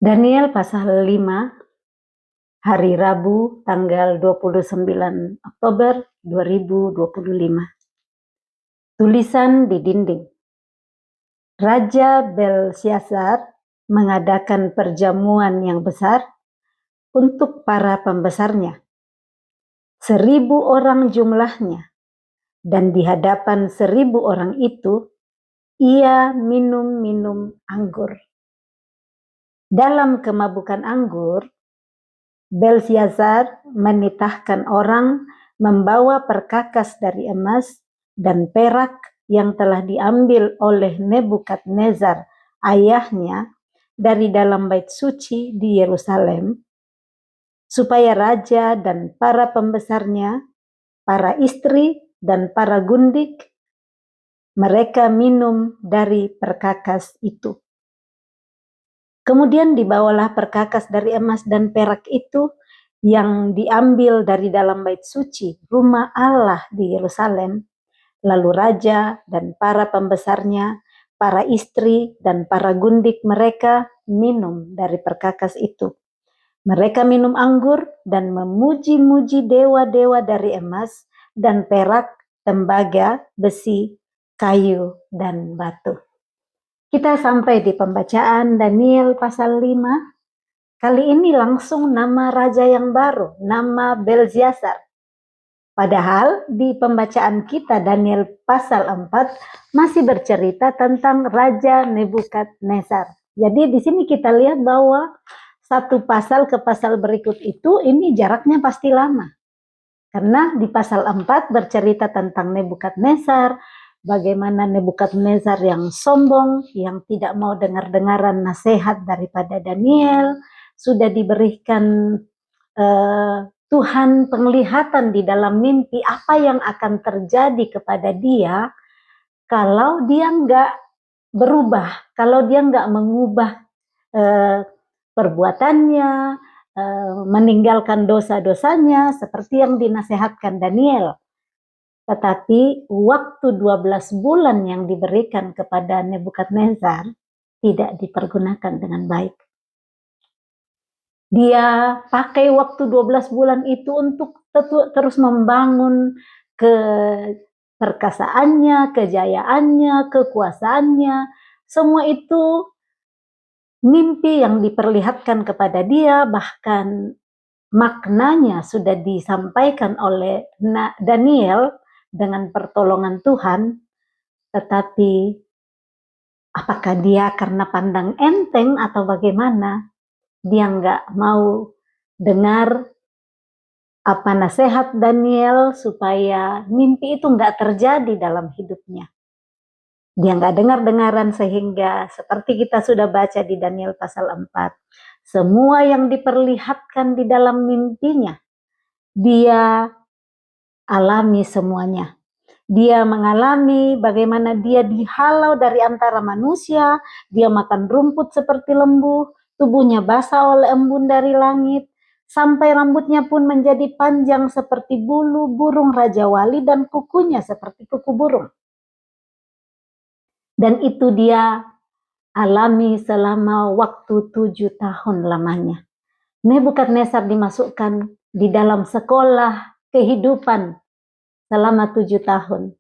Daniel pasal 5, hari Rabu tanggal 29 Oktober 2025. Tulisan di dinding. Raja Belsyazar mengadakan perjamuan yang besar untuk para pembesarnya. 1.000 orang jumlahnya, dan di hadapan 1.000 orang itu, ia minum anggur. Dalam kemabukan anggur, Belsyazar menitahkan orang membawa perkakas dari emas dan perak yang telah diambil oleh Nebukadnezar ayahnya dari dalam bait suci di Yerusalem, supaya raja dan para pembesarnya, para istri dan para gundik, mereka minum dari perkakas itu. Kemudian dibawalah perkakas dari emas dan perak itu yang diambil dari dalam bait suci, rumah Allah di Yerusalem. Lalu raja dan para pembesarnya, para istri dan para gundik mereka minum dari perkakas itu. Mereka minum anggur dan memuji-muji dewa-dewa dari emas dan perak, tembaga, besi, kayu, dan batu. Kita sampai di pembacaan Daniel pasal 5. Kali ini langsung nama raja yang baru, nama Belsyazar. Padahal di pembacaan kita Daniel pasal 4 masih bercerita tentang Raja Nebukadnezar. Jadi di sini kita lihat bahwa satu pasal ke pasal berikut itu ini jaraknya pasti lama. Karena di pasal 4 bercerita tentang Nebukadnezar, bagaimana Nebukadnezar yang sombong, yang tidak mau dengar-dengaran nasihat daripada Daniel, sudah diberikan Tuhan penglihatan di dalam mimpi apa yang akan terjadi kepada dia kalau dia nggak berubah, kalau dia nggak mengubah perbuatannya, meninggalkan dosa-dosanya seperti yang dinasehatkan Daniel. Tetapi waktu 12 bulan yang diberikan kepada Nebukadnezar tidak dipergunakan dengan baik. Dia pakai waktu 12 bulan itu untuk terus membangun keperkasaannya, kejayaannya, kekuasaannya. Semua itu mimpi yang diperlihatkan kepada dia, bahkan maknanya sudah disampaikan oleh Daniel dengan pertolongan Tuhan, tetapi apakah dia karena pandang enteng atau bagaimana, dia nggak mau dengar apa nasihat Daniel supaya mimpi itu nggak terjadi dalam hidupnya. Dia nggak dengar-dengaran sehingga seperti kita sudah baca di Daniel pasal 4, semua yang diperlihatkan di dalam mimpinya, dia alami semuanya. Dia mengalami bagaimana dia dihalau dari antara manusia, dia makan rumput seperti lembu, tubuhnya basah oleh embun dari langit, sampai rambutnya pun menjadi panjang seperti bulu burung Raja Wali dan kukunya seperti kuku burung. Dan itu dia alami selama waktu 7 tahun lamanya. Nebukadnezar dimasukkan di dalam sekolah kehidupan selama 7 tahun.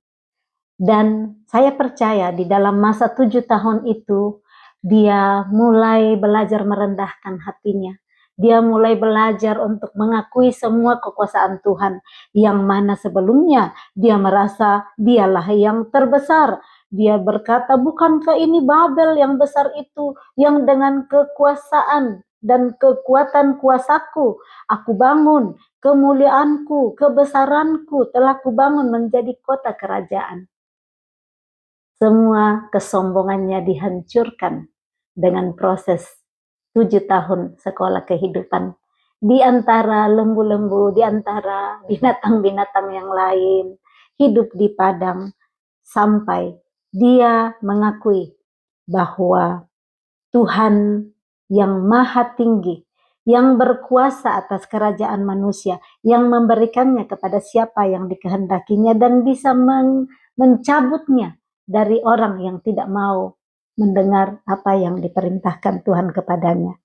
Dan saya percaya di dalam masa 7 tahun itu, dia mulai belajar merendahkan hatinya. Dia mulai belajar untuk mengakui semua kekuasaan Tuhan, yang mana sebelumnya dia merasa dialah yang terbesar. Dia berkata, bukankah ini Babel yang besar itu, yang dengan kekuasaan dan kekuatan kuasaku aku bangun, kemuliaanku, kebesaranku telah kubangun menjadi kota kerajaan. Semua kesombongannya dihancurkan dengan proses 7 tahun sekolah kehidupan. Di antara lembu-lembu, di antara binatang-binatang yang lain, hidup di padang, sampai dia mengakui bahwa Tuhan yang maha tinggi, yang berkuasa atas kerajaan manusia, yang memberikannya kepada siapa yang dikehendakinya dan bisa mencabutnya dari orang yang tidak mau mendengar apa yang diperintahkan Tuhan kepadanya.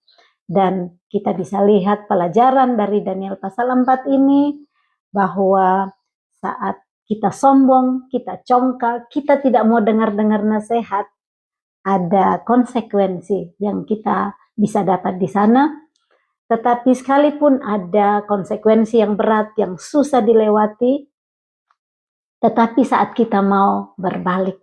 Dan kita bisa lihat pelajaran dari Daniel pasal 4 ini, bahwa saat kita sombong, kita congkak, kita tidak mau dengar-dengar nasihat, ada konsekuensi yang kita bisa dapat di sana. Tetapi sekalipun ada konsekuensi yang berat, yang susah dilewati, tetapi saat kita mau berbalik,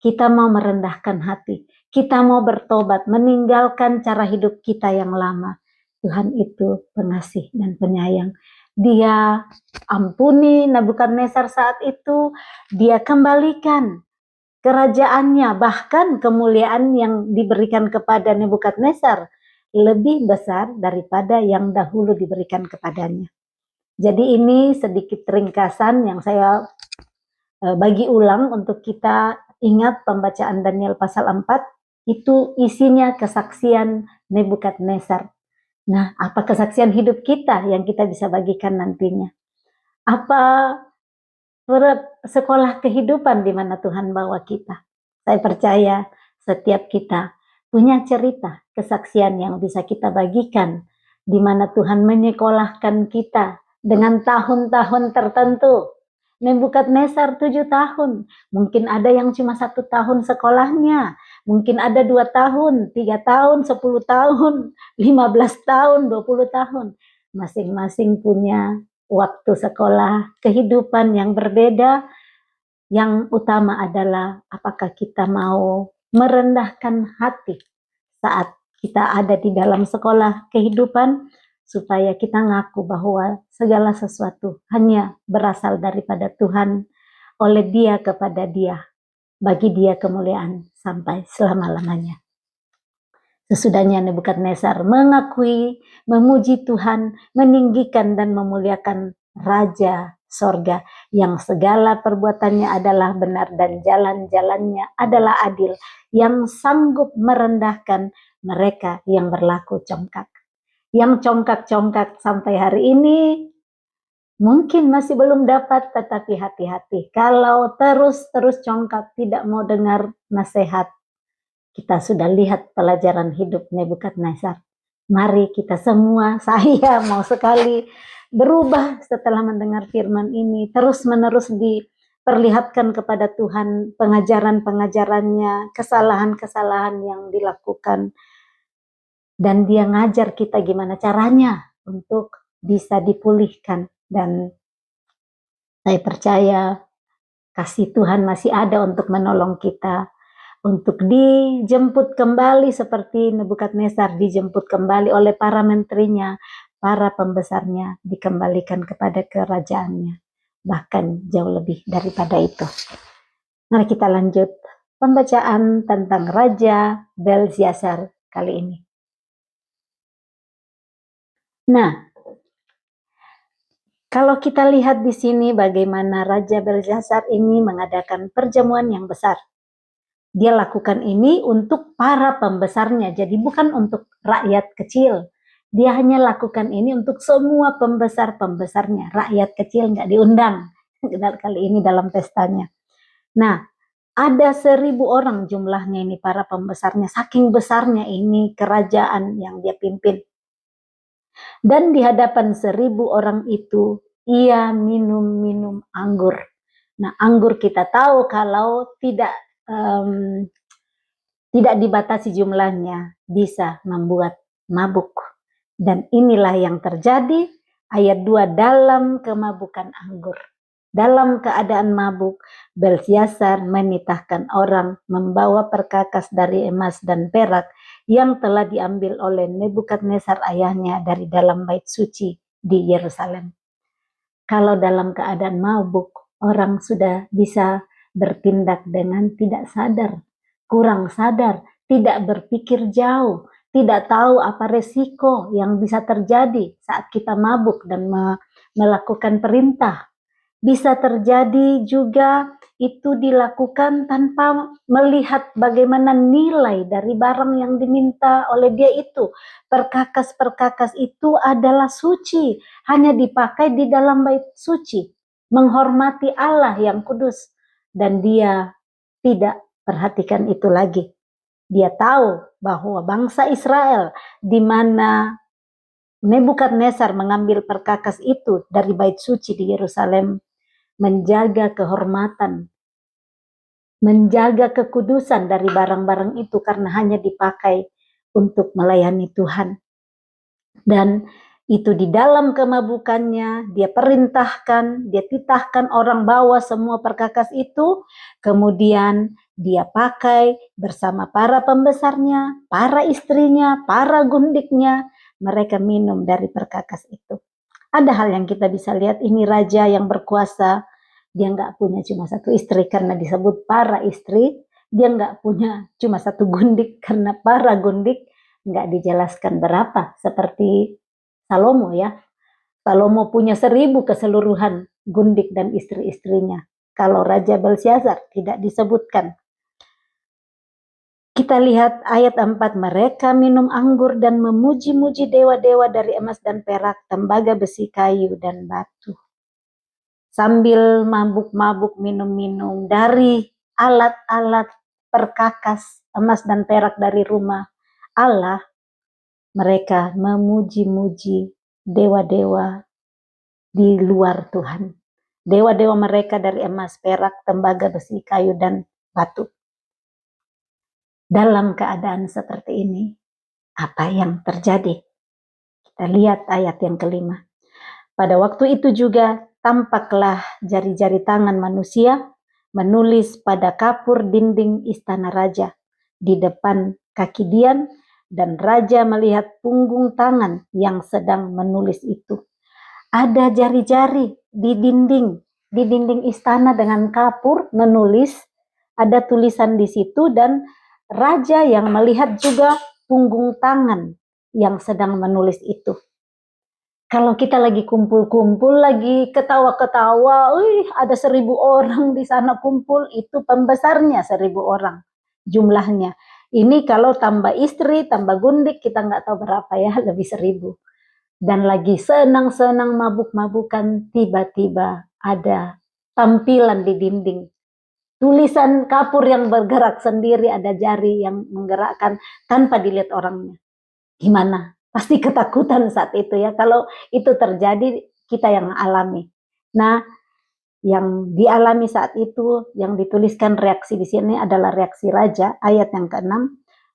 kita mau merendahkan hati, kita mau bertobat, meninggalkan cara hidup kita yang lama, Tuhan itu pengasih dan penyayang. Dia ampuni Nebukadnezar saat itu, dia kembalikan kerajaannya, bahkan kemuliaan yang diberikan kepada Nebukadnezar lebih besar daripada yang dahulu diberikan kepadanya. Jadi ini sedikit ringkasan yang saya bagi ulang untuk kita ingat pembacaan Daniel pasal 4, itu isinya kesaksian Nebukadnezar. Nah, apa kesaksian hidup kita yang kita bisa bagikan nantinya? Apa sekolah kehidupan di mana Tuhan bawa kita? Saya percaya setiap kita punya cerita, kesaksian yang bisa kita bagikan, di mana Tuhan menyekolahkan kita dengan tahun-tahun tertentu. Nebukadnezar 7 tahun, mungkin ada yang cuma 1 tahun sekolahnya, mungkin ada 2 tahun, 3 tahun, 10 tahun, 15 tahun, 20 tahun. Masing-masing punya waktu sekolah kehidupan yang berbeda. Yang utama adalah apakah kita mau merendahkan hati saat kita ada di dalam sekolah kehidupan, supaya kita ngaku bahwa segala sesuatu hanya berasal daripada Tuhan, oleh Dia kepada Dia, bagi Dia kemuliaan sampai selama-lamanya. Sesudahnya Nebukadnezar mengakui, memuji Tuhan, meninggikan dan memuliakan Raja sorga yang segala perbuatannya adalah benar dan jalan-jalannya adalah adil, yang sanggup merendahkan mereka yang berlaku congkak. Yang congkak-congkak sampai hari ini mungkin masih belum dapat, tetapi hati-hati. Kalau terus-terus congkak, tidak mau dengar nasihat, kita sudah lihat pelajaran hidup Nebukadnezar. Mari kita semua, saya mau sekali berubah setelah mendengar firman ini, terus-menerus diperlihatkan kepada Tuhan pengajaran-pengajarannya, kesalahan-kesalahan yang dilakukan, dan Dia ngajar kita gimana caranya untuk bisa dipulihkan. Dan saya percaya kasih Tuhan masih ada untuk menolong kita, untuk dijemput kembali seperti Nebukadnezar dijemput kembali oleh para menterinya, para pembesarnya, dikembalikan kepada kerajaannya, bahkan jauh lebih daripada itu. Mari kita lanjut pembacaan tentang Raja Belsyazar kali ini. Nah, kalau kita lihat di sini bagaimana Raja Belsyazar ini mengadakan perjamuan yang besar. Dia lakukan ini untuk para pembesarnya, jadi bukan untuk rakyat kecil. Dia hanya lakukan ini untuk semua pembesar-pembesarnya. Rakyat kecil nggak diundang kali ini dalam pestanya. Nah, ada 1.000 orang jumlahnya ini para pembesarnya. Saking besarnya ini kerajaan yang dia pimpin. Dan di hadapan 1.000 orang itu, ia minum anggur. Nah, anggur kita tahu kalau tidak dibatasi jumlahnya, bisa membuat mabuk. Dan inilah yang terjadi, ayat 2, dalam kemabukan anggur. Dalam keadaan mabuk, Belsyazar menitahkan orang membawa perkakas dari emas dan perak yang telah diambil oleh Nebukadnezar ayahnya dari dalam bait suci di Yerusalem. Kalau dalam keadaan mabuk, orang sudah bisa bertindak dengan tidak sadar, kurang sadar, tidak berpikir jauh, tidak tahu apa resiko yang bisa terjadi saat kita mabuk dan melakukan perintah. Bisa terjadi juga itu dilakukan tanpa melihat bagaimana nilai dari barang yang diminta oleh dia itu. Perkakas-perkakas itu adalah suci, hanya dipakai di dalam bait suci, menghormati Allah yang kudus, dan dia tidak perhatikan itu lagi. Dia tahu bahwa bangsa Israel, di mana Nebukadnezar mengambil perkakas itu dari bait suci di Yerusalem, menjaga kehormatan, menjaga kekudusan dari barang-barang itu karena hanya dipakai untuk melayani Tuhan. Dan itu di dalam kemabukannya, dia perintahkan, dia titahkan orang bawa semua perkakas itu, kemudian dia pakai bersama para pembesarnya, para istrinya, para gundiknya, mereka minum dari perkakas itu. Ada hal yang kita bisa lihat, ini raja yang berkuasa, dia nggak punya cuma satu istri karena disebut para istri, dia nggak punya cuma satu gundik karena para gundik, nggak dijelaskan berapa, seperti Salomo ya. Salomo punya 1000 keseluruhan gundik dan istri-istrinya. Kalau Raja Belsyazar tidak disebutkan. Kita lihat ayat 4, mereka minum anggur dan memuji-muji dewa-dewa dari emas dan perak, tembaga, besi, kayu, dan batu. Sambil mabuk-mabuk minum-minum dari alat-alat perkakas emas dan perak dari rumah Allah, mereka memuji-muji dewa-dewa di luar Tuhan. Dewa-dewa mereka dari emas, perak, tembaga, besi, kayu, dan batu. Dalam keadaan seperti ini, apa yang terjadi? Kita lihat ayat yang kelima. Pada waktu itu juga tampaklah jari-jari tangan manusia menulis pada kapur dinding istana raja di depan kaki Dian, dan raja melihat punggung tangan yang sedang menulis itu. Ada jari-jari di dinding istana dengan kapur menulis, ada tulisan di situ, dan raja yang melihat juga punggung tangan yang sedang menulis itu. Kalau kita lagi kumpul-kumpul, lagi ketawa-ketawa, ada 1000 orang di sana kumpul, itu pembesarnya 1000 orang jumlahnya. Ini kalau tambah istri, tambah gundik, kita nggak tahu berapa ya, lebih 1000. Dan lagi senang-senang mabuk-mabukan, tiba-tiba ada tampilan di dinding. Tulisan kapur yang bergerak sendiri, ada jari yang menggerakkan tanpa dilihat orangnya. Gimana? Pasti ketakutan saat itu ya. Kalau itu terjadi, kita yang alami. Nah, yang dialami saat itu, yang dituliskan reaksi di sini adalah reaksi raja, ayat yang ke-6.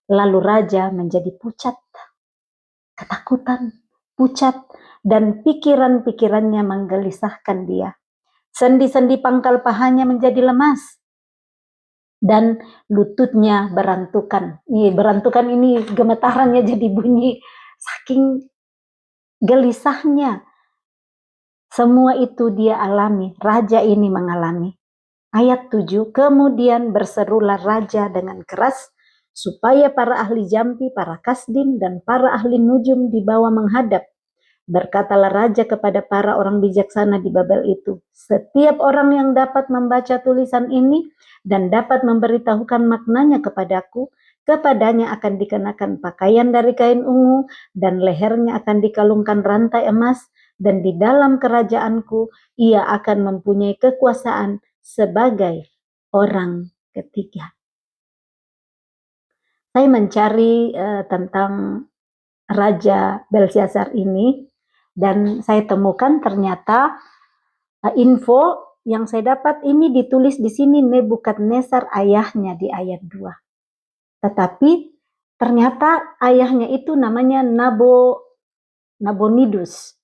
Lalu raja menjadi pucat, ketakutan, pucat, dan pikiran-pikirannya menggelisahkan dia. Sendi-sendi pangkal pahanya menjadi lemas, dan lututnya berantukan. Berantukan ini gemetarannya jadi bunyi, saking gelisahnya. Semua itu dia alami, raja ini mengalami. Ayat 7, kemudian berserulah raja dengan keras, supaya para ahli jampi, para kasdim, dan para ahli nujum dibawa menghadap. Berkatalah raja kepada para orang bijaksana di Babel itu, setiap orang yang dapat membaca tulisan ini dan dapat memberitahukan maknanya kepadaku, kepadanya akan dikenakan pakaian dari kain ungu, dan lehernya akan dikalungkan rantai emas, dan di dalam kerajaanku ia akan mempunyai kekuasaan sebagai orang ketiga. Saya mencari tentang Raja Belsyazar ini, dan saya temukan ternyata info yang saya dapat ini ditulis di sini Nebukadnezar ayahnya di ayat 2. Tetapi ternyata ayahnya itu namanya Nabonidus,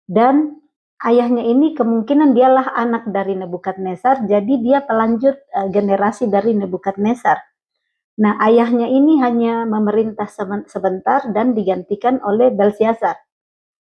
dan ayahnya ini kemungkinan dialah anak dari Nebukadnezar, jadi dia pelanjut generasi dari Nebukadnezar. Nah, ayahnya ini hanya memerintah sebentar dan digantikan oleh Belsyazar.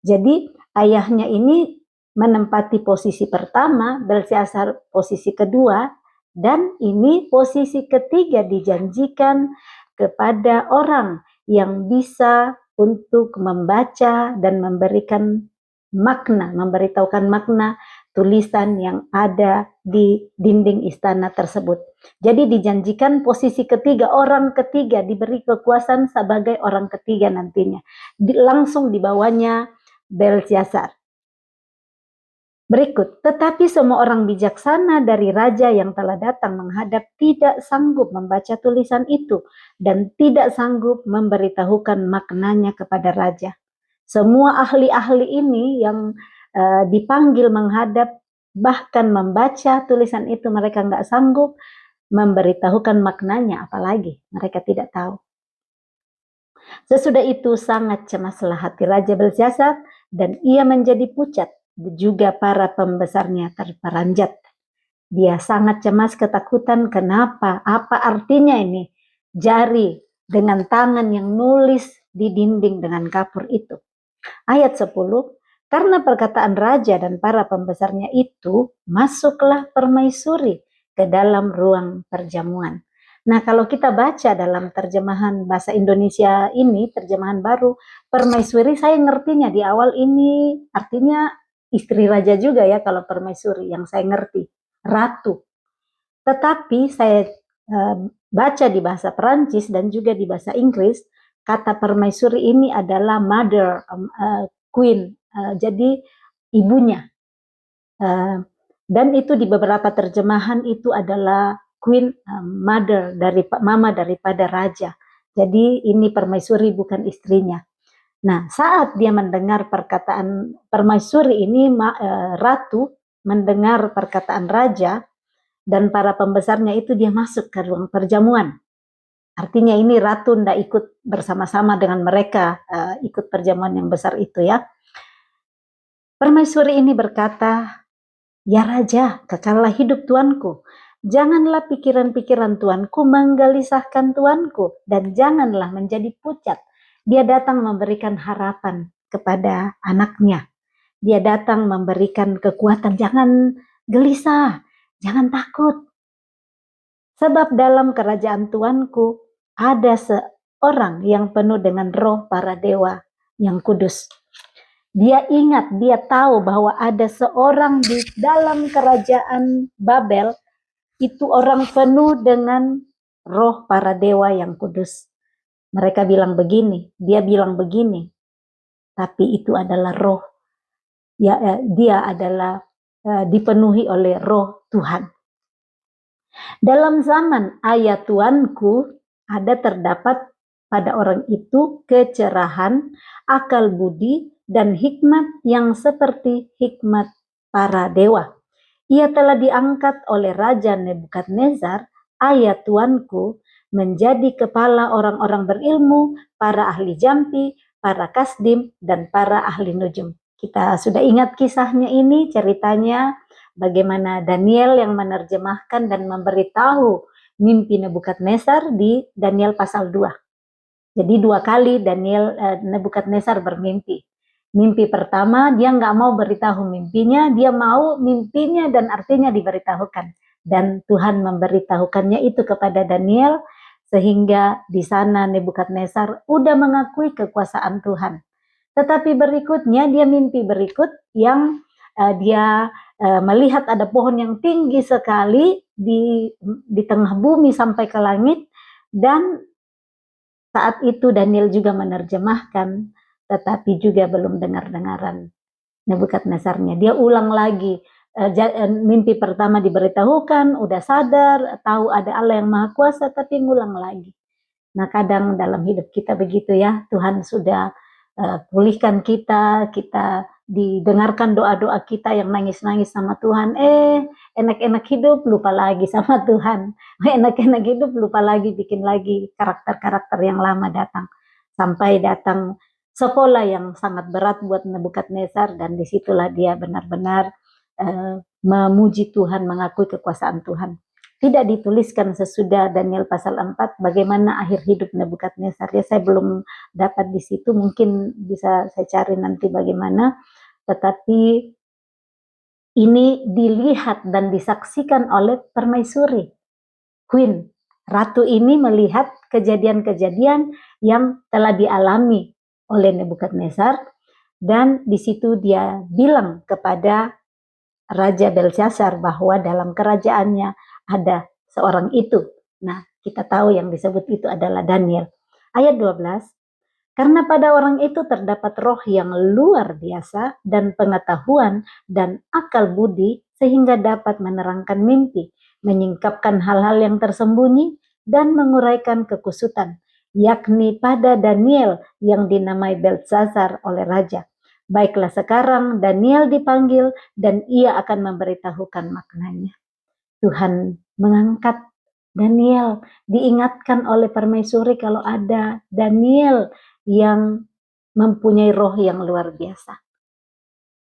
Jadi ayahnya ini menempati posisi pertama, Belsyazar posisi kedua, dan ini posisi ketiga dijanjikan kepada orang yang bisa untuk membaca dan memberikan makna, memberitahukan makna tulisan yang ada di dinding istana tersebut. Jadi dijanjikan posisi ketiga, orang ketiga diberi kekuasaan sebagai orang ketiga nantinya. Langsung di bawahnya Belsyazar. Berikut, tetapi semua orang bijaksana dari raja yang telah datang menghadap tidak sanggup membaca tulisan itu dan tidak sanggup memberitahukan maknanya kepada raja. Semua ahli-ahli ini yang dipanggil menghadap bahkan membaca tulisan itu mereka nggak sanggup memberitahukan maknanya, apalagi mereka tidak tahu. Sesudah itu sangat cemaslah hati Raja Belsyazar dan ia menjadi pucat, juga para pembesarnya terperanjat. Dia sangat cemas ketakutan, kenapa? Apa artinya ini? Jari dengan tangan yang nulis di dinding dengan kapur itu. Ayat 10, karena perkataan raja dan para pembesarnya itu, masuklah permaisuri ke dalam ruang perjamuan. Nah, kalau kita baca dalam terjemahan bahasa Indonesia ini, terjemahan baru, permaisuri saya ngertinya di awal ini artinya istri raja juga ya kalau permaisuri yang saya ngerti, ratu. Tetapi saya baca di bahasa Perancis dan juga di bahasa Inggris, kata permaisuri ini adalah mother, queen, jadi ibunya. Dan itu di beberapa terjemahan itu adalah queen, mother, dari mama daripada raja. Jadi ini permaisuri bukan istrinya. Nah, saat dia mendengar perkataan permaisuri ini, ratu mendengar perkataan raja dan para pembesarnya itu, dia masuk ke ruang perjamuan. Artinya ini ratu tidak ikut bersama-sama dengan mereka ikut perjamuan yang besar itu ya. Permaisuri ini berkata, ya raja, kekallah hidup tuanku. Janganlah pikiran-pikiran tuanku menggelisahkan tuanku dan janganlah menjadi pucat. Dia datang memberikan harapan kepada anaknya. Dia datang memberikan kekuatan, jangan gelisah, jangan takut. Sebab dalam kerajaan tuanku ada seorang yang penuh dengan roh para dewa yang kudus. Dia ingat, dia tahu bahwa ada seorang di dalam kerajaan Babel, itu orang penuh dengan roh para dewa yang kudus. Mereka bilang begini, dia bilang begini, tapi itu adalah roh, ya, dia adalah dipenuhi oleh roh Tuhan. Dalam zaman ayah tuanku, ada terdapat pada orang itu kecerahan, akal budi, dan hikmat yang seperti hikmat para dewa. Ia telah diangkat oleh Raja Nebukadnezar, ayah tuanku, menjadi kepala orang-orang berilmu, para ahli jampi, para kasdim, dan para ahli nujum. Kita sudah ingat kisahnya ini, ceritanya bagaimana Daniel yang menerjemahkan dan memberitahu mimpi Nebukadnezar di Daniel pasal 2. Jadi 2 kali Nebukadnezar bermimpi. Mimpi pertama dia nggak mau beritahu mimpinya, dia mau mimpinya dan artinya diberitahukan. Dan Tuhan memberitahukannya itu kepada Daniel, sehingga di sana Nebukadnezar udah mengakui kekuasaan Tuhan. Tetapi berikutnya dia mimpi berikut yang dia melihat ada pohon yang tinggi sekali di tengah bumi sampai ke langit, dan saat itu Daniel juga menerjemahkan, tetapi juga belum dengar-dengaran Nebukadnezarnya. Dia ulang lagi, mimpi pertama diberitahukan, udah sadar, tahu ada Allah yang Maha Kuasa, tapi ngulang lagi. Nah, kadang dalam hidup kita begitu ya, Tuhan sudah pulihkan kita didengarkan doa-doa kita yang nangis-nangis sama Tuhan, enak-enak hidup lupa lagi sama Tuhan, enak-enak hidup lupa lagi, bikin lagi karakter-karakter yang lama datang, sampai datang sekolah yang sangat berat buat Nebukadnezar, dan disitulah dia benar-benar memuji Tuhan, mengakui kekuasaan Tuhan. Tidak dituliskan sesudah Daniel pasal 4 bagaimana akhir hidup Nebukadnezar. Ya, saya belum dapat di situ, mungkin bisa saya cari nanti bagaimana. Tetapi ini dilihat dan disaksikan oleh permaisuri, queen. Ratu ini melihat kejadian-kejadian yang telah dialami oleh Nebukadnezar, dan di situ dia bilang kepada Raja Belsyazar bahwa dalam kerajaannya ada seorang itu. Nah, kita tahu yang disebut itu adalah Daniel. Ayat 12, Karena pada orang itu terdapat roh yang luar biasa dan pengetahuan dan akal budi sehingga dapat menerangkan mimpi, menyingkapkan hal-hal yang tersembunyi dan menguraikan kekusutan, yakni pada Daniel yang dinamai Belteshazzar oleh raja. Baiklah sekarang Daniel dipanggil dan ia akan memberitahukan maknanya. Tuhan mengangkat Daniel, diingatkan oleh permaisuri kalau ada Daniel yang mempunyai roh yang luar biasa.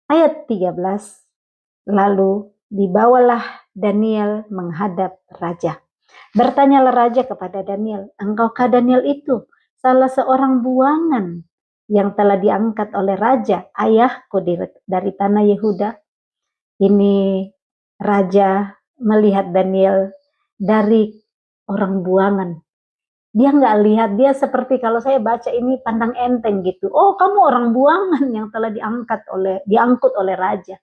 Ayat 13, lalu dibawalah Daniel menghadap raja. Bertanyalah raja kepada Daniel, engkaukah Daniel itu salah seorang buangan yang telah diangkat oleh raja ayahku dari tanah Yehuda? Ini raja melihat Daniel dari orang buangan. Dia nggak lihat, dia seperti kalau saya baca ini pandang enteng gitu. Oh, kamu orang buangan yang telah diangkut oleh raja.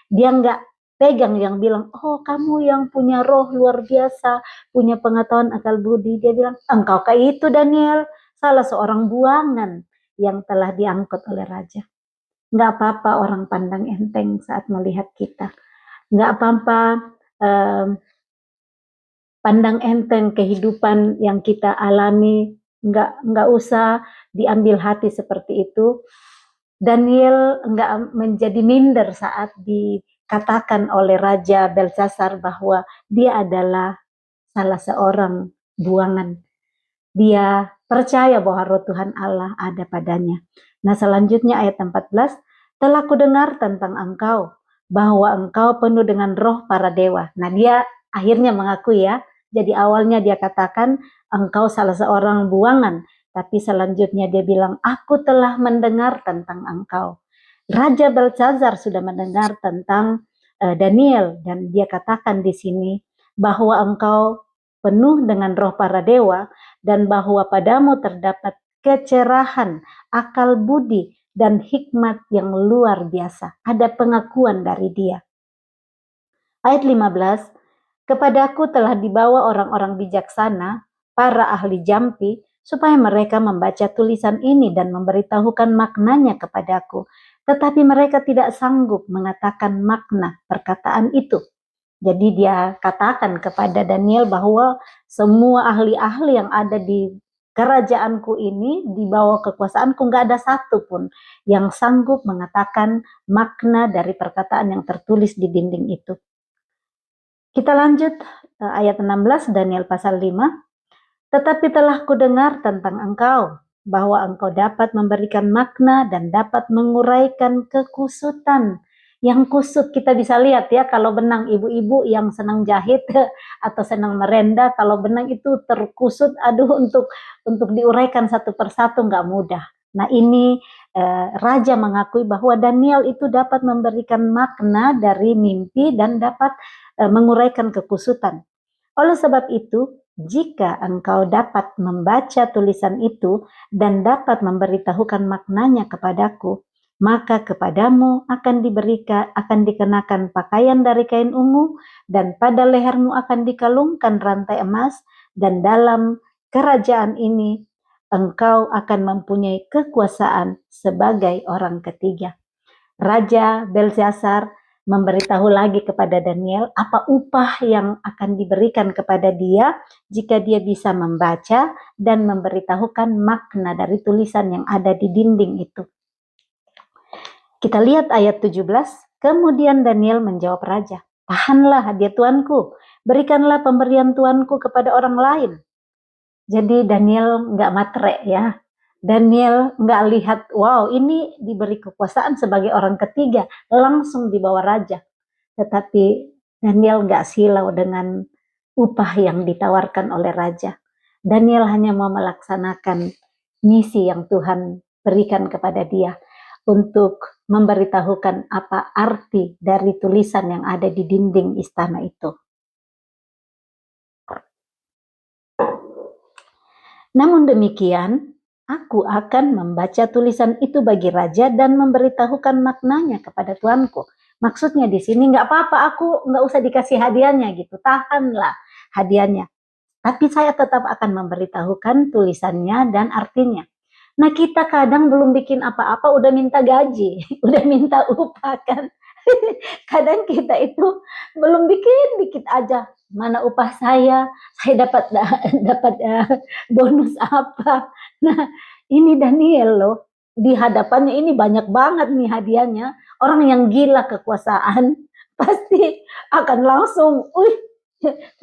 Dia nggak pegang yang bilang, oh kamu yang punya roh luar biasa, punya pengetahuan akal budi. Dia bilang, engkau kayak itu Daniel, salah seorang buangan yang telah diangkut oleh raja. Nggak apa-apa orang pandang enteng saat melihat kita. Nggak apa-apa pandang enteng kehidupan yang kita alami, nggak usah diambil hati seperti itu. Daniel nggak menjadi minder saat dikatakan oleh Raja Belteshazzar bahwa dia adalah salah seorang buangan. Dia percaya bahwa roh Tuhan Allah ada padanya. Nah selanjutnya ayat 14, telah kudengar tentang engkau, bahwa engkau penuh dengan roh para dewa. Nah dia akhirnya mengakui ya, jadi awalnya dia katakan engkau salah seorang buangan, tapi selanjutnya dia bilang aku telah mendengar tentang engkau. Raja Belteshazzar sudah mendengar tentang Daniel dan dia katakan di sini bahwa engkau penuh dengan roh para dewa dan bahwa padamu terdapat kecerahan, akal budi, dan hikmat yang luar biasa. Ada pengakuan dari dia. Ayat 15, kepadaku telah dibawa orang-orang bijaksana, para ahli jampi, supaya mereka membaca tulisan ini dan memberitahukan maknanya kepadaku. Tetapi mereka tidak sanggup mengatakan makna perkataan itu. Jadi dia katakan kepada Daniel bahwa semua ahli-ahli yang ada di kerajaanku ini, di bawah kekuasaanku, nggak ada satupun yang sanggup mengatakan makna dari perkataan yang tertulis di dinding itu. Kita lanjut ayat 16 Daniel pasal 5. Tetapi telah kudengar tentang engkau, bahwa engkau dapat memberikan makna dan dapat menguraikan kekusutan. Yang kusut kita bisa lihat ya, kalau benang ibu-ibu yang senang jahit atau senang merenda, kalau benang itu terkusut, aduh untuk diuraikan satu persatu nggak mudah. Nah ini raja mengakui bahwa Daniel itu dapat memberikan makna dari mimpi dan dapat menguraikan kekusutan. Oleh sebab itu, jika engkau dapat membaca tulisan itu dan dapat memberitahukan maknanya kepadaku, maka kepadamu akan dikenakan pakaian dari kain ungu, dan pada lehermu akan dikalungkan rantai emas, dan dalam kerajaan ini engkau akan mempunyai kekuasaan sebagai orang ketiga. Raja Belteshazzar memberitahu lagi kepada Daniel apa upah yang akan diberikan kepada dia jika dia bisa membaca dan memberitahukan makna dari tulisan yang ada di dinding itu. Kita lihat ayat 17, kemudian Daniel menjawab raja, tahanlah hadiah tuanku, berikanlah pemberian tuanku kepada orang lain. Jadi Daniel nggak matre ya. Daniel nggak lihat, wow ini diberi kekuasaan sebagai orang ketiga, langsung dibawa raja. Tetapi Daniel nggak silau dengan upah yang ditawarkan oleh raja. Daniel hanya mau melaksanakan misi yang Tuhan berikan kepada dia untuk memberitahukan apa arti dari tulisan yang ada di dinding istana itu. Namun demikian, aku akan membaca tulisan itu bagi raja dan memberitahukan maknanya kepada tuanku. Maksudnya di sini nggak apa-apa, aku nggak usah dikasih hadiahnya gitu, tahanlah hadiahnya. Tapi saya tetap akan memberitahukan tulisannya dan artinya. Nah kita kadang belum bikin apa-apa udah minta gaji, udah minta upah kan. Kadang kita itu belum bikin dikit aja, mana upah saya dapat dapat bonus apa. Nah ini Daniel loh, di hadapannya ini banyak banget nih hadiahnya. Orang yang gila kekuasaan pasti akan langsung,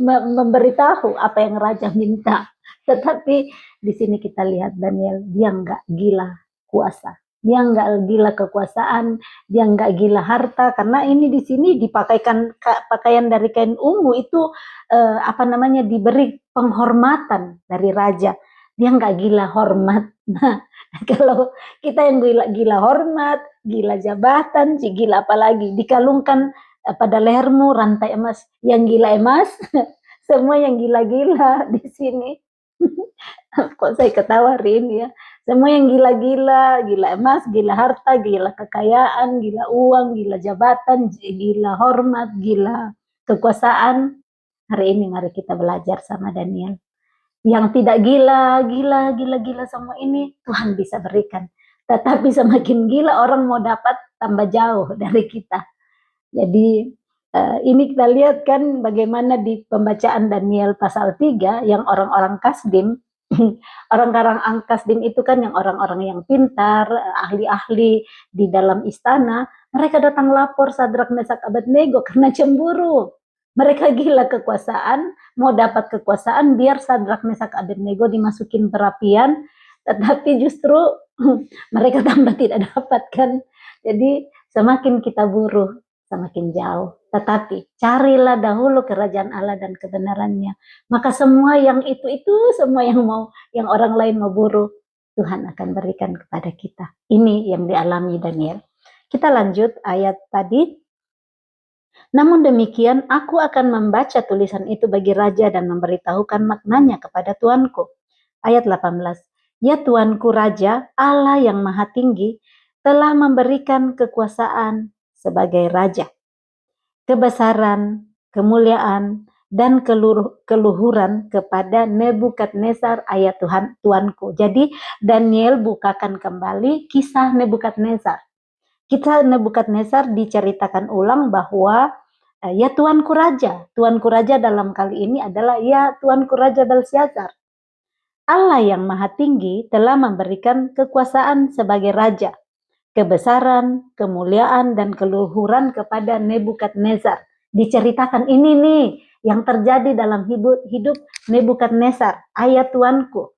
memberitahu apa yang raja minta. Tetapi di sini kita lihat Daniel, dia nggak gila kuasa, dia nggak gila kekuasaan, dia nggak gila harta, karena ini di sini dipakaikan pakaian dari kain ungu itu apa namanya, diberi penghormatan dari raja. Dia nggak gila hormat. Nah, kalau kita yang gila hormat, gila jabatan, gila apalagi dikalungkan pada lehermu rantai emas, yang gila emas, semua yang gila-gila di sini. Kok saya ketawa ini ya. Semua yang gila-gila, gila emas, gila harta, gila kekayaan, gila uang, gila jabatan, gila hormat, gila kekuasaan. Hari ini mari kita belajar sama Daniel. Yang tidak gila semua ini Tuhan bisa berikan. Tetapi semakin gila orang mau dapat, tambah jauh dari kita. Jadi ini kita lihat kan bagaimana di pembacaan Daniel pasal 3 yang orang-orang Kasdim, orang-orang Kasdim itu kan yang orang-orang yang pintar, ahli-ahli di dalam istana, mereka datang lapor Sadrak Mesak Abednego karena cemburu. Mereka gila kekuasaan, mau dapat kekuasaan biar Sadrak Mesak Abednego dimasukin perapian, tetapi justru mereka tambah tidak dapat kan. Jadi semakin kita buruh, semakin jauh. Tetapi carilah dahulu kerajaan Allah dan kebenarannya. Maka semua yang itu semua yang orang lain mau buruh, Tuhan akan berikan kepada kita. Ini yang dialami Daniel. Kita lanjut ayat tadi. Namun demikian, aku akan membaca tulisan itu bagi raja dan memberitahukan maknanya kepada tuanku. Ayat 18. Ya tuanku raja, Allah yang maha tinggi, telah memberikan kekuasaan sebagai raja, kebesaran, kemuliaan, dan keluhuran kepada Nebukadnezar ayat tuanku. Jadi Daniel bukakan kembali kisah Nebukadnezar. Kisah Nebukadnezar diceritakan ulang bahwa ya tuanku raja dalam kali ini adalah ya tuanku raja Belsyazar. Allah yang maha tinggi telah memberikan kekuasaan sebagai raja, kebesaran, kemuliaan, dan keluhuran kepada Nebukadnezar. Diceritakan ini nih yang terjadi dalam hidup Nebukadnezar, ayat tuanku.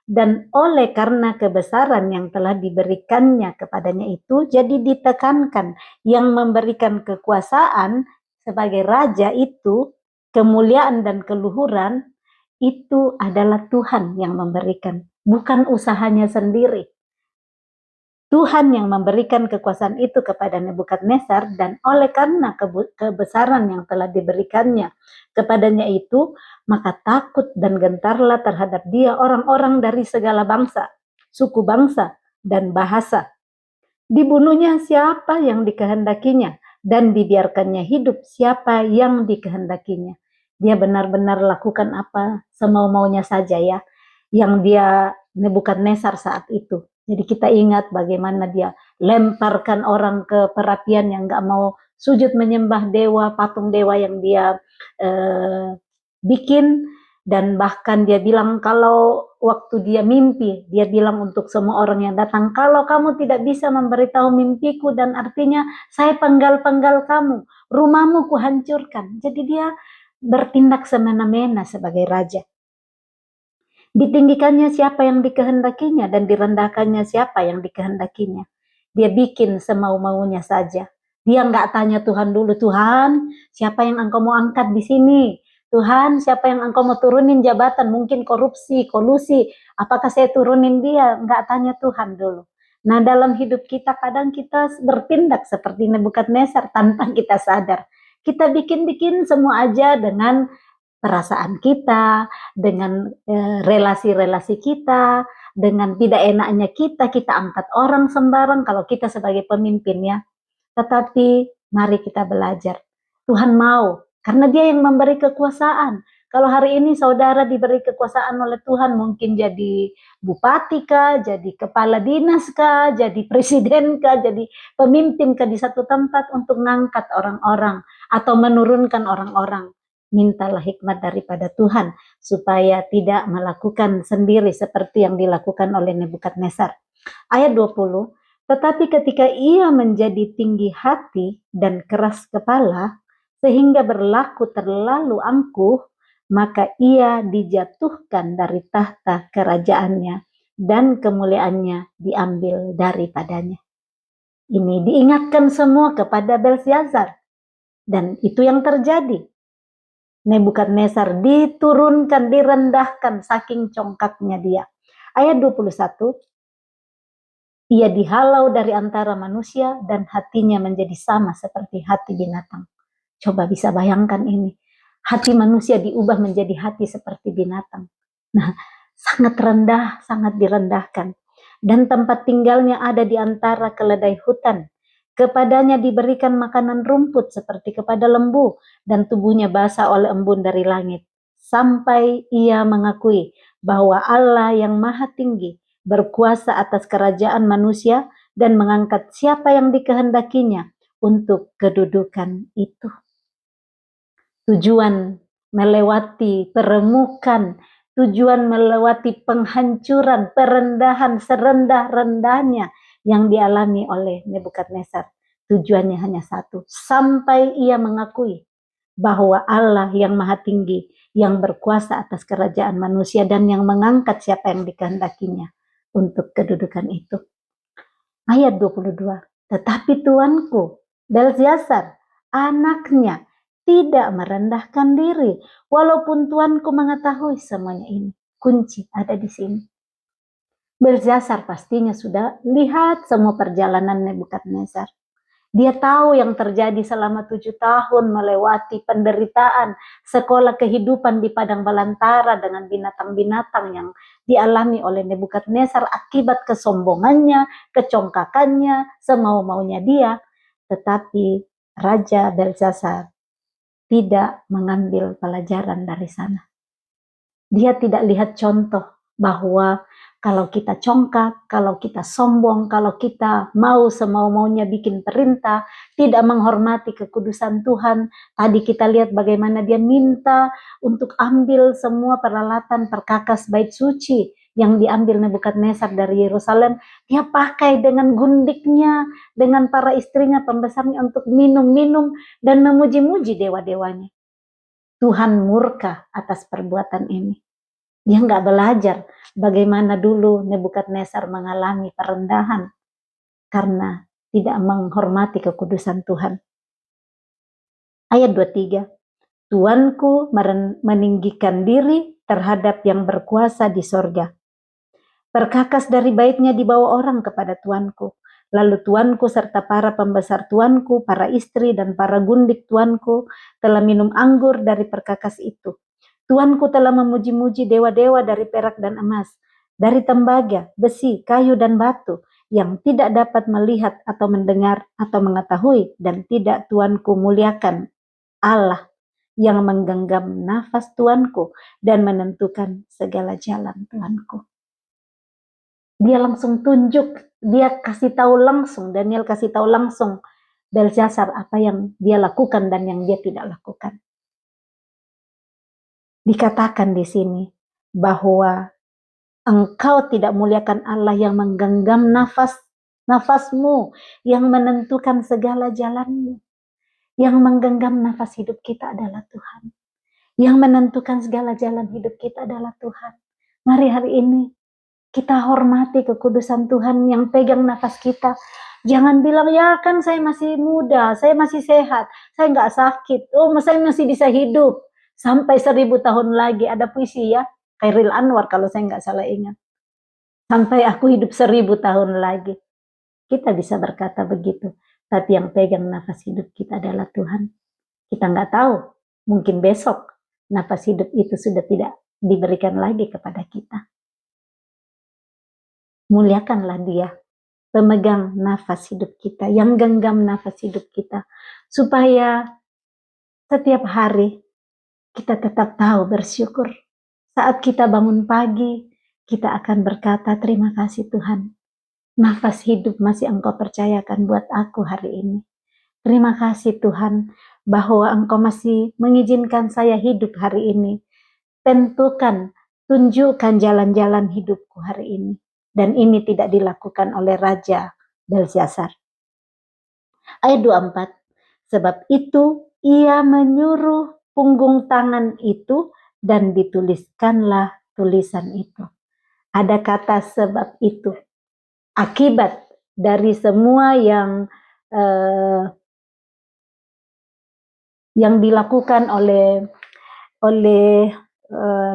Dan oleh karena kebesaran yang telah diberikannya kepadanya itu, jadi ditekankan yang memberikan kekuasaan sebagai raja itu, kemuliaan dan keluhuran, itu adalah Tuhan yang memberikan, bukan usahanya sendiri. Tuhan yang memberikan kekuasaan itu kepada Nebukadnezar, dan oleh karena kebesaran yang telah diberikannya kepadanya itu, maka takut dan gentarlah terhadap dia orang-orang dari segala bangsa, suku bangsa, dan bahasa. Dibunuhnya siapa yang dikehendakinya, dan dibiarkannya hidup siapa yang dikehendakinya. Dia benar-benar lakukan apa semau-maunya saja ya, yang dia Nebukadnezar saat itu. Jadi kita ingat bagaimana dia lemparkan orang ke perapian yang gak mau sujud menyembah dewa, patung dewa yang dia bikin. Dan bahkan dia bilang kalau waktu dia mimpi, dia bilang untuk semua orang yang datang, kalau kamu tidak bisa memberitahu mimpiku, dan artinya saya penggal-penggal kamu, rumahmu kuhancurkan. Jadi dia bertindak semena-mena sebagai raja. Ditinggikannya siapa yang dikehendakinya, dan direndahkannya siapa yang dikehendakinya. Dia bikin semau-maunya saja. Dia nggak tanya Tuhan dulu, Tuhan, siapa yang engkau mau angkat di sini? Tuhan, siapa yang engkau mau turunin jabatan? Mungkin korupsi, kolusi, apakah saya turunin dia? Nggak tanya Tuhan dulu. Nah, dalam hidup kita kadang kita bertindak seperti Nebukadnezar tanpa kita sadar. Kita bikin-bikin semua aja dengan perasaan kita, dengan relasi-relasi kita, dengan tidak enaknya kita angkat orang sembarang kalau kita sebagai pemimpin ya. Tetapi mari kita belajar. Tuhan mau, karena dia yang memberi kekuasaan. Kalau hari ini saudara diberi kekuasaan oleh Tuhan, mungkin jadi bupati kah, jadi kepala dinas kah, jadi presiden kah, jadi pemimpin kah di satu tempat untuk mengangkat orang-orang atau menurunkan orang-orang. Mintalah hikmat daripada Tuhan supaya tidak melakukan sendiri seperti yang dilakukan oleh Nebukadnezar. Ayat 20, tetapi ketika ia menjadi tinggi hati dan keras kepala, sehingga berlaku terlalu angkuh, maka ia dijatuhkan dari tahta kerajaannya dan kemuliaannya diambil daripadanya. Ini diingatkan semua kepada Belsyazar, dan itu yang terjadi. Nebukadnezar diturunkan, direndahkan saking congkaknya dia. Ayat 21, ia dihalau dari antara manusia dan hatinya menjadi sama seperti hati binatang. Coba bisa bayangkan ini. Hati manusia diubah menjadi hati seperti binatang. Nah, sangat rendah, sangat direndahkan. Dan tempat tinggalnya ada di antara keledai hutan. Kepadanya diberikan makanan rumput seperti kepada lembu, dan tubuhnya basah oleh embun dari langit. Sampai ia mengakui bahwa Allah yang maha tinggi berkuasa atas kerajaan manusia dan mengangkat siapa yang dikehendakinya untuk kedudukan itu. Tujuan melewati peremukan, tujuan melewati penghancuran, perendahan serendah-rendahnya yang dialami oleh Nebukadnezar. Tujuannya hanya satu, sampai ia mengakui bahwa Allah yang maha tinggi, yang berkuasa atas kerajaan manusia dan yang mengangkat siapa yang dikehendakinya untuk kedudukan itu. Ayat 22, tetapi tuanku Belsyazar, anaknya, tidak merendahkan diri, walaupun tuanku mengetahui semuanya ini. Kunci ada di sini. Belsyazar pastinya sudah lihat semua perjalanan Nebukadnezar. Dia tahu yang terjadi selama 7 tahun melewati penderitaan, sekolah kehidupan di padang belantara dengan binatang-binatang yang dialami oleh Nebukadnezar akibat kesombongannya, kecongkakannya, semau-maunya dia. Tetapi Raja Belsyazar tidak mengambil pelajaran dari sana. Dia tidak lihat contoh bahwa kalau kita congkak, kalau kita sombong, kalau kita mau semau-maunya bikin perintah, tidak menghormati kekudusan Tuhan. Tadi kita lihat bagaimana dia minta untuk ambil semua peralatan perkakas bait suci yang diambil Nebukadnezar dari Yerusalem. Dia pakai dengan gundiknya, dengan para istrinya, pembesarnya untuk minum-minum dan memuji-muji dewa-dewanya. Tuhan murka atas perbuatan ini. Dia nggak belajar bagaimana dulu Nebukadnezar mengalami perendahan karena tidak menghormati kekudusan Tuhan. Ayat 23, Tuanku meninggikan diri terhadap yang berkuasa di sorga. Perkakas dari baitnya dibawa orang kepada tuanku. Lalu tuanku serta para pembesar tuanku, para istri dan para gundik tuanku telah minum anggur dari perkakas itu. Tuanku telah memuji-muji dewa-dewa dari perak dan emas, dari tembaga, besi, kayu dan batu, yang tidak dapat melihat atau mendengar atau mengetahui, dan tidak tuanku muliakan Allah yang menggenggam nafas tuanku dan menentukan segala jalan tuanku. Dia langsung tunjuk, dia kasih tahu langsung, Daniel kasih tahu langsung Belsyazar apa yang dia lakukan dan yang dia tidak lakukan. Dikatakan di sini bahwa engkau tidak muliakan Allah yang menggenggam nafasmu, yang menentukan segala jalanmu. Yang menggenggam nafas hidup kita adalah Tuhan. Yang menentukan segala jalan hidup kita adalah Tuhan. Mari hari ini kita hormati kekudusan Tuhan yang pegang nafas kita. Jangan bilang, ya kan saya masih muda, saya masih sehat, saya nggak sakit, saya masih bisa hidup. Sampai 1000 tahun lagi, ada puisi ya, Khairil Anwar kalau saya nggak salah ingat. Sampai aku hidup 1000 tahun lagi. Kita bisa berkata begitu. Tapi yang pegang nafas hidup kita adalah Tuhan. Kita nggak tahu, mungkin besok nafas hidup itu sudah tidak diberikan lagi kepada kita. Muliakanlah dia, pemegang nafas hidup kita, yang genggam nafas hidup kita. Supaya setiap hari kita tetap tahu bersyukur. Saat kita bangun pagi, kita akan berkata, terima kasih Tuhan. Nafas hidup masih Engkau percayakan buat aku hari ini. Terima kasih Tuhan, bahwa Engkau masih mengizinkan saya hidup hari ini. Tentukan, tunjukkan jalan-jalan hidupku hari ini. Dan ini tidak dilakukan oleh Raja Belsyazar. Ayat 24, sebab itu ia menyuruh punggung tangan itu dan dituliskanlah tulisan itu. Ada kata sebab itu. Akibat dari semua yang dilakukan oleh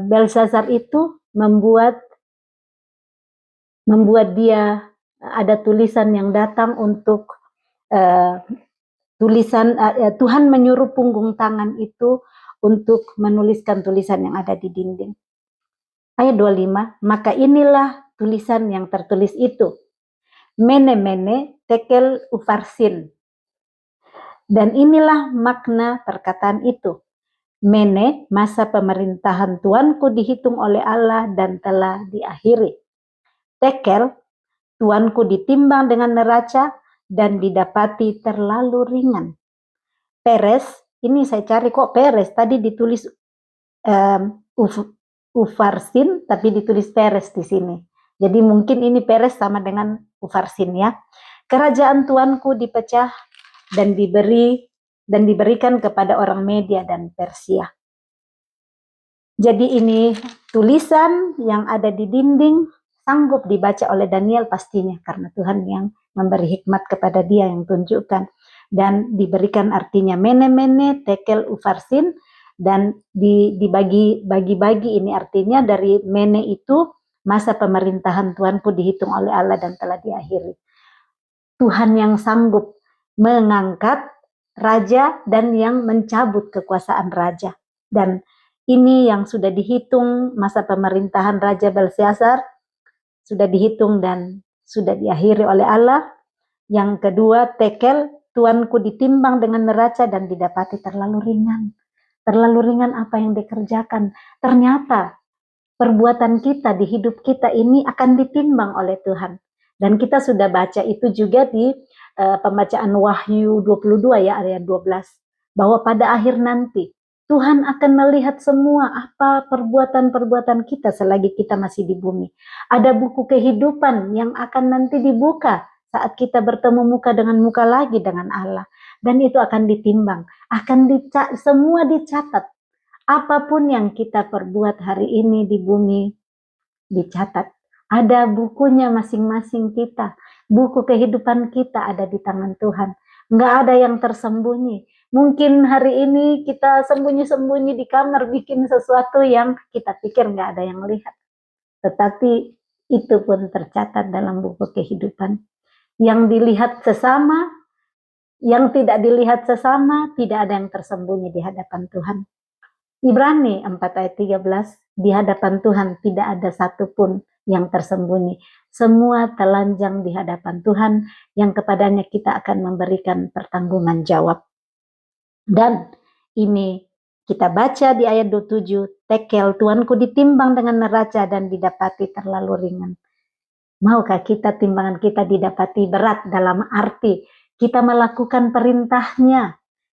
Belsyazar itu membuat dia ada tulisan yang datang untuk Tuhan menyuruh punggung tangan itu untuk menuliskan tulisan yang ada di dinding. Ayat 25, maka inilah tulisan yang tertulis itu. Mene mene tekel ufarsin. Dan inilah makna perkataan itu. Mene, masa pemerintahan Tuanku dihitung oleh Allah dan telah diakhiri. Tekel, Tuanku ditimbang dengan neraca dan didapati terlalu ringan. Peres, ini saya cari kok peres, tadi ditulis ufarsin, tapi ditulis peres di sini. Jadi mungkin ini peres sama dengan ufarsin ya. Kerajaan Tuanku dipecah dan diberikan kepada orang Media dan Persia. Jadi ini tulisan yang ada di dinding sanggup dibaca oleh Daniel pastinya, karena Tuhan yang memberi hikmat kepada dia yang tunjukkan, dan diberikan artinya mene-mene tekel ufarsin, dan dibagi-bagi ini artinya dari mene itu masa pemerintahan Tuanku dihitung oleh Allah dan telah diakhiri. Tuhan yang sanggup mengangkat raja dan yang mencabut kekuasaan raja. Dan ini yang sudah dihitung masa pemerintahan Raja Belsyazar, sudah dihitung dan sudah diakhiri oleh Allah. Yang kedua, tekel, Tuanku ditimbang dengan neraca dan didapati terlalu ringan. Terlalu ringan apa yang dikerjakan. Ternyata perbuatan kita di hidup kita ini akan ditimbang oleh Tuhan. Dan kita sudah baca itu juga di pembacaan Wahyu 22 ya, ayat 12. Bahwa pada akhir nanti, Tuhan akan melihat semua apa perbuatan-perbuatan kita selagi kita masih di bumi. Ada buku kehidupan yang akan nanti dibuka saat kita bertemu muka dengan muka lagi dengan Allah. Dan itu akan ditimbang, semua dicatat. Apapun yang kita perbuat hari ini di bumi, dicatat. Ada bukunya masing-masing kita. Buku kehidupan kita ada di tangan Tuhan. Nggak ada yang tersembunyi. Mungkin hari ini kita sembunyi-sembunyi di kamar bikin sesuatu yang kita pikir nggak ada yang lihat. Tetapi itu pun tercatat dalam buku kehidupan. Yang dilihat sesama, yang tidak dilihat sesama, tidak ada yang tersembunyi di hadapan Tuhan. Ibrani 4 ayat 13, di hadapan Tuhan tidak ada satupun yang tersembunyi. Semua telanjang di hadapan Tuhan yang kepadanya kita akan memberikan pertanggungan jawab. Dan ini kita baca di ayat 27, tekel, Tuanku ditimbang dengan neraca dan didapati terlalu ringan. Maukah kita timbangan kita didapati berat dalam arti kita melakukan perintahnya,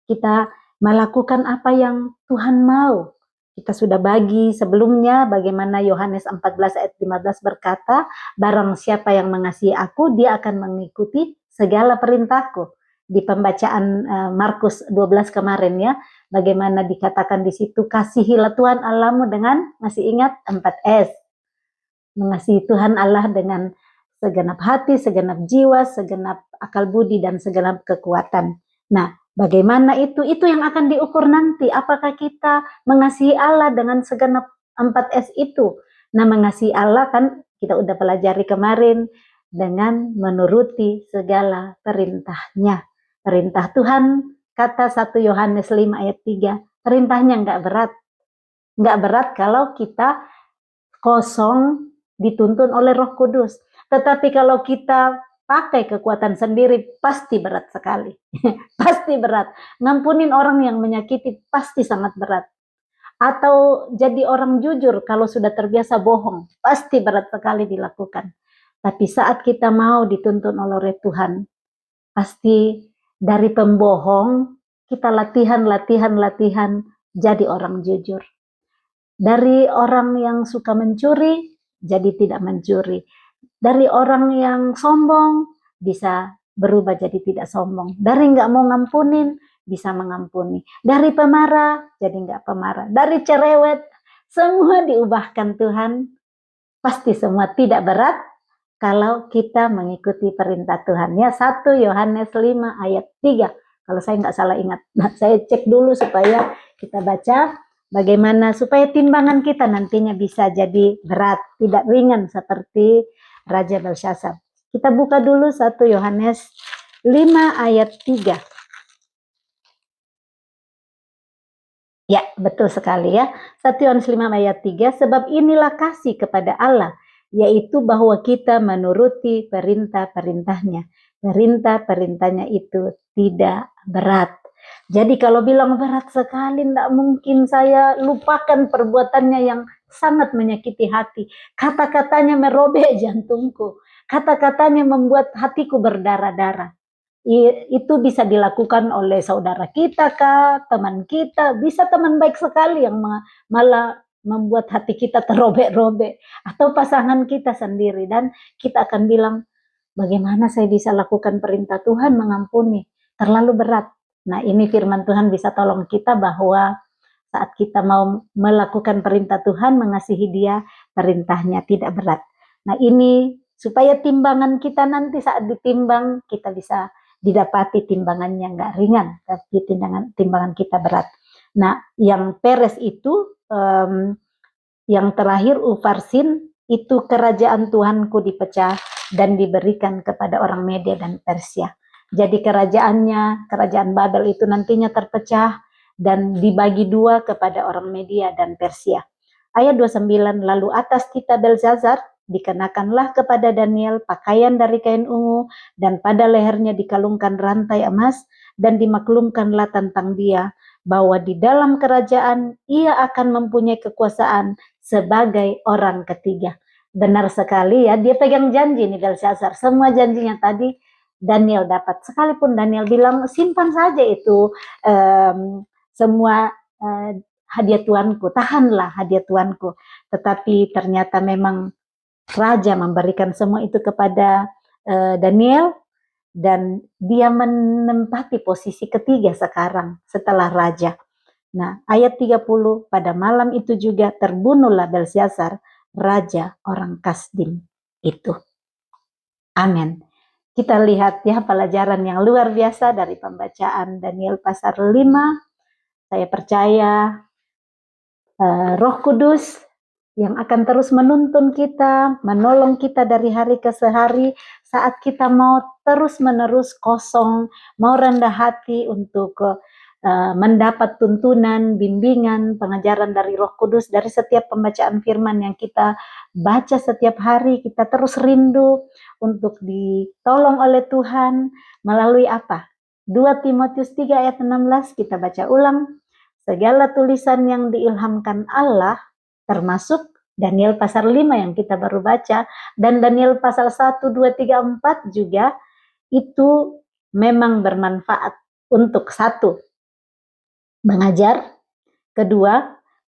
kita melakukan apa yang Tuhan mau. Kita sudah bagi sebelumnya bagaimana Yohanes 14 ayat 15 berkata, barang siapa yang mengasihi aku, dia akan mengikuti segala perintahku. Di pembacaan Markus 12 kemarin ya, bagaimana dikatakan di situ, kasihilah Tuhan Allahmu dengan, masih ingat 4S, mengasihi Tuhan Allah dengan segenap hati, segenap jiwa, segenap akal budi, dan segenap kekuatan. Nah, bagaimana itu? Itu yang akan diukur nanti. Apakah kita mengasihi Allah dengan segenap 4S itu? Nah, mengasihi Allah kan kita udah pelajari kemarin dengan menuruti segala perintahnya. Perintah Tuhan, kata 1 Yohanes 5 ayat 3, perintahnya nggak berat. Nggak berat kalau kita kosong dituntun oleh Roh Kudus. Tetapi kalau kita pakai kekuatan sendiri, pasti berat sekali. Pasti berat. Ngampunin orang yang menyakiti pasti sangat berat. atau jadi orang jujur kalau sudah terbiasa bohong, pasti berat sekali dilakukan. Tapi saat kita mau dituntun oleh Tuhan, pasti dari pembohong kita latihan jadi orang jujur. Dari orang yang suka mencuri jadi tidak mencuri. Dari orang yang sombong bisa berubah jadi tidak sombong. Dari nggak mau ngampunin bisa mengampuni. Dari pemarah jadi nggak pemarah. Dari cerewet semua diubahkan Tuhan. Pasti semua tidak berat kalau kita mengikuti perintah Tuhan. Ya, 1 Yohanes 5 ayat 3. Kalau saya nggak salah ingat. Nah, saya cek dulu supaya kita baca bagaimana supaya timbangan kita nantinya bisa jadi berat, tidak ringan seperti Raja Belshazzar. Kita buka dulu 1 Yohanes 5 ayat 3. Ya, betul sekali ya. 1 Yohanes 5 ayat 3, sebab inilah kasih kepada Allah, yaitu bahwa kita menuruti perintah-perintahnya. Perintah-perintahnya itu tidak berat. Jadi kalau bilang berat sekali, tidak mungkin saya lupakan perbuatannya yang sangat menyakiti hati. Kata-katanya merobek jantungku. Kata-katanya membuat hatiku berdarah-darah. Itu bisa dilakukan oleh saudara kita kah, teman kita, bisa teman baik sekali yang malah membuat hati kita terobek-robek, atau pasangan kita sendiri, dan kita akan bilang, bagaimana saya bisa lakukan perintah Tuhan mengampuni, terlalu berat. Nah, ini firman Tuhan bisa tolong kita bahwa saat kita mau melakukan perintah Tuhan, mengasihi Dia, perintahnya tidak berat. Nah, ini supaya timbangan kita nanti saat ditimbang, kita bisa didapati timbangannya nggak ringan, tapi timbangan kita berat. Nah, yang Peres itu, yang terakhir Ufarsin, itu kerajaan Tuhanku dipecah dan diberikan kepada orang Media dan Persia. Jadi kerajaan Babel itu nantinya terpecah dan dibagi 2 kepada orang Media dan Persia. Ayat 29, lalu atas kita Belshazzar dikenakanlah kepada Daniel pakaian dari kain ungu, dan pada lehernya dikalungkan rantai emas, dan dimaklumkanlah tentang dia bahwa di dalam kerajaan ia akan mempunyai kekuasaan sebagai orang ketiga. Benar sekali ya, dia pegang janji nih Belshazzar. Semua janjinya tadi Daniel dapat. Sekalipun Daniel bilang simpan saja itu semua hadiah Tuanku, tahanlah hadiah Tuanku. Tetapi ternyata memang Raja memberikan semua itu kepada Daniel, dan dia menempati posisi ketiga sekarang setelah Raja. Nah, ayat 30, pada malam itu juga terbunuhlah Belshazzar, Raja orang Kasdim itu. Amin. Kita lihat ya pelajaran yang luar biasa dari pembacaan Daniel pasal 5. Saya percaya Roh Kudus yang akan terus menuntun kita, menolong kita dari hari ke hari saat kita mau terus-menerus kosong, mau rendah hati untuk mendapat tuntunan, bimbingan, pengajaran dari Roh Kudus dari setiap pembacaan firman yang kita baca setiap hari. Kita terus rindu untuk ditolong oleh Tuhan melalui apa? 2 Timotius 3 ayat 16 kita baca ulang. Segala tulisan yang diilhamkan Allah, termasuk Daniel pasal 5 yang kita baru baca, dan Daniel pasal 1, 2, 3, 4 juga, itu memang bermanfaat untuk 1, mengajar, 2,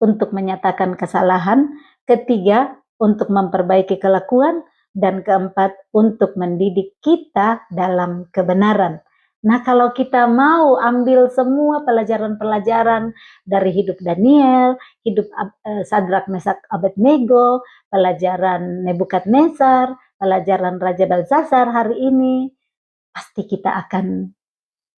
untuk menyatakan kesalahan, 3, untuk memperbaiki kelakuan, dan 4, untuk mendidik kita dalam kebenaran. Nah, kalau kita mau ambil semua pelajaran-pelajaran dari hidup Daniel, hidup Sadrak, Mesak, Abednego, pelajaran Nebukadnezar, pelajaran Raja Belshazzar hari ini, pasti kita akan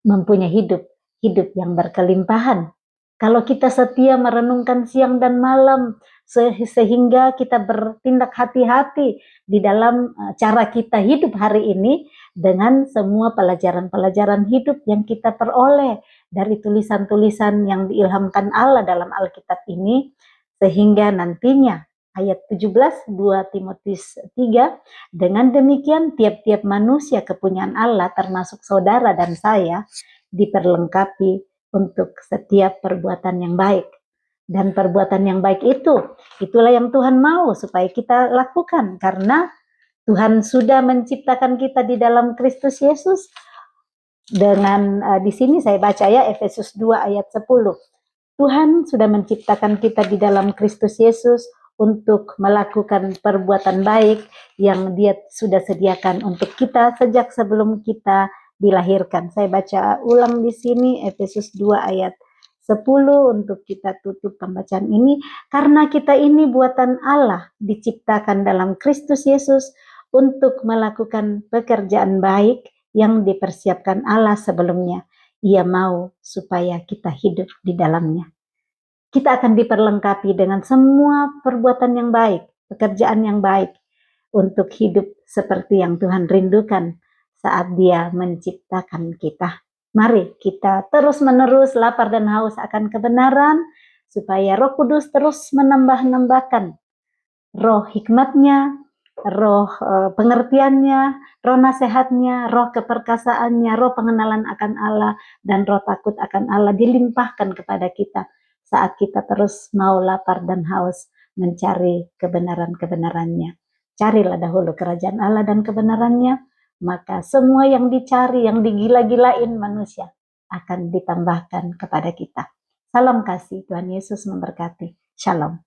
mempunyai hidup yang berkelimpahan. Kalau kita setia merenungkan siang dan malam, sehingga kita bertindak hati-hati di dalam cara kita hidup hari ini dengan semua pelajaran-pelajaran hidup yang kita peroleh dari tulisan-tulisan yang diilhamkan Allah dalam Alkitab ini, sehingga nantinya ayat 17 2 Timotius 3, dengan demikian tiap-tiap manusia kepunyaan Allah termasuk saudara dan saya diperlengkapi untuk setiap perbuatan yang baik. Dan perbuatan yang baik itulah yang Tuhan mau supaya kita lakukan, karena Tuhan sudah menciptakan kita di dalam Kristus Yesus. Dengan di sini saya baca ya, Efesus 2 ayat 10. Tuhan sudah menciptakan kita di dalam Kristus Yesus untuk melakukan perbuatan baik yang Dia sudah sediakan untuk kita sejak sebelum kita dilahirkan. Saya baca ulang di sini Efesus 2 ayat 10 untuk kita tutup pembacaan ini. Karena kita ini buatan Allah, diciptakan dalam Kristus Yesus untuk melakukan pekerjaan baik yang dipersiapkan Allah sebelumnya. Ia mau supaya kita hidup di dalamnya. Kita akan diperlengkapi dengan semua perbuatan yang baik, pekerjaan yang baik, untuk hidup seperti yang Tuhan rindukan saat Dia menciptakan kita. Mari kita terus-menerus lapar dan haus akan kebenaran, supaya Roh Kudus terus menambah-nambahkan roh hikmatnya, roh pengertiannya, roh nasihatnya, roh keperkasaannya, roh pengenalan akan Allah, dan roh takut akan Allah dilimpahkan kepada kita saat kita terus mau lapar dan haus mencari kebenaran-kebenarannya. Carilah dahulu kerajaan Allah dan kebenarannya, maka semua yang dicari, yang digila-gilain manusia akan ditambahkan kepada kita. Salam kasih, Tuhan Yesus memberkati. Shalom.